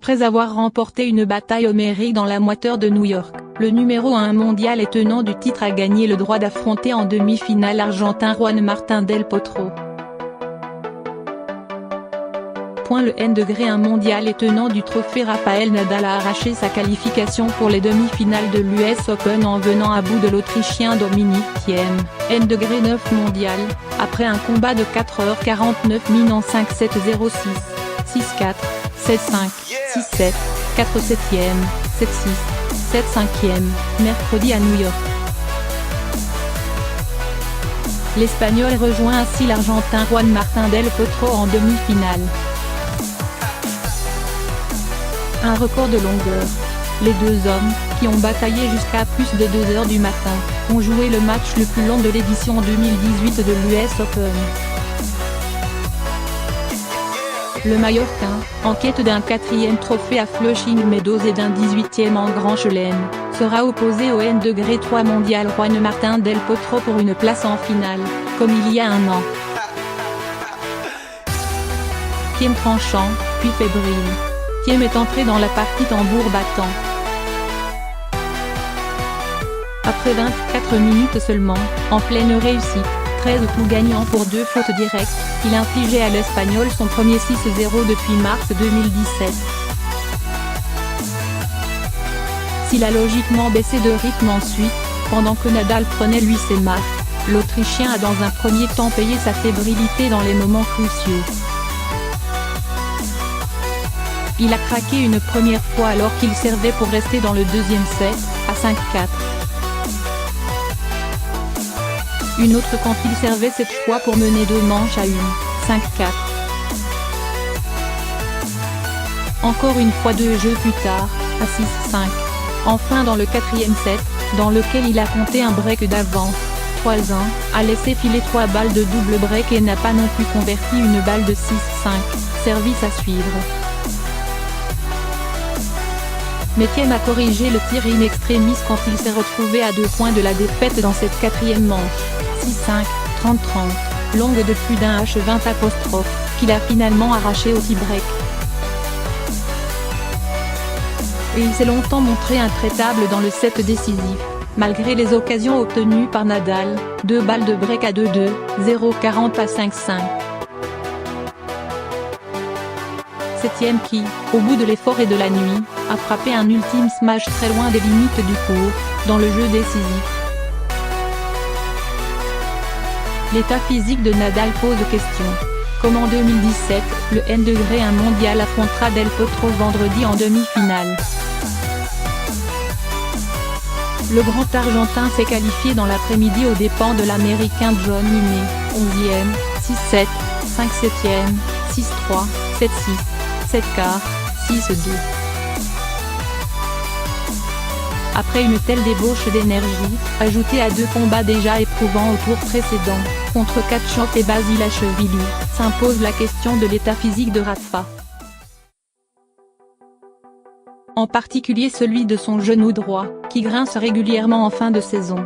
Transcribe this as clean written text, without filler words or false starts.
Après avoir remporté une bataille homérique dans l'amateur de New York, le numéro 1 mondial et tenant du titre a gagné le droit d'affronter en demi-finale l'Argentin Juan Martín del Potro. Le N°1 mondial et tenant du trophée Rafael Nadal a arraché sa qualification pour les demi-finales de l'US Open en venant à bout de l'Autrichien Dominic Thiem, N°9 mondial, après un combat de 4h49 min en 5-7 0-6, 6-4, 7-5, 6-7, 4-7e, 7-6, 7-5e, mercredi à New York. L'Espagnol rejoint ainsi l'Argentin Juan Martín del Potro en demi-finale. Un record de longueur. Les deux hommes, qui ont bataillé jusqu'à plus de 2 heures du matin, ont joué le match le plus long de l'édition 2018 de l'US Open. Le Mallorquin, en quête d'un 4e trophée à Flushing Meadows et d'un 18e en Grand Chelem, sera opposé au N°3 mondial Juan Martín del Potro pour une place en finale, comme il y a un an. Thiem tranchant, puis fébrile. Thiem est entré dans la partie tambour battant. Après 24 minutes seulement, en pleine réussite, 13 coups gagnants pour 2 fautes directes, il infligeait à l'Espagnol son premier 6-0 depuis mars 2017. S'il a logiquement baissé de rythme ensuite, pendant que Nadal prenait lui ses marques, l'Autrichien a dans un premier temps payé sa fébrilité dans les moments cruciaux. Il a craqué une première fois alors qu'il servait pour rester dans le deuxième set, à 5-4. Une autre quand il servait cette fois pour mener 2 manches à 1, 5-4. Encore une fois 2 jeux plus tard, à 6-5. Enfin dans le 4e set, dans lequel il a compté un break d'avance, 3-1, a laissé filer 3 balles de double break et n'a pas non plus converti une balle de 6-5, service à suivre. Mais Thiem a corrigé le tir in extremis quand il s'est retrouvé à 2 points de la défaite dans cette 4e manche, 6-5, 30-30, longue de plus d'un H20 apostrophe, qu'il a finalement arraché au tie-break. Et il s'est longtemps montré intraitable dans le set décisif, malgré les occasions obtenues par Nadal, 2 balles de break à 2-2, 0-40 à 5-5. C'est Thiem qui, au bout de l'effort et de la nuit, a frappé un ultime smash très loin des limites du court, dans le jeu décisif. L'état physique de Nadal pose question. Comme en 2017, le N°1 mondial affrontera del Potro vendredi en demi-finale. Le grand Argentin s'est qualifié dans l'après-midi aux dépens de l'Américain John Minne, 11e, 6-7, 5-7e, 6-3, 7-6, 7-4, 6-2. Après une telle débauche d'énergie, ajoutée à 2 combats déjà éprouvants au tour précédent, contre Khachanov et Basilashvili, s'impose la question de l'état physique de Rafa. En particulier celui de son genou droit, qui grince régulièrement en fin de saison.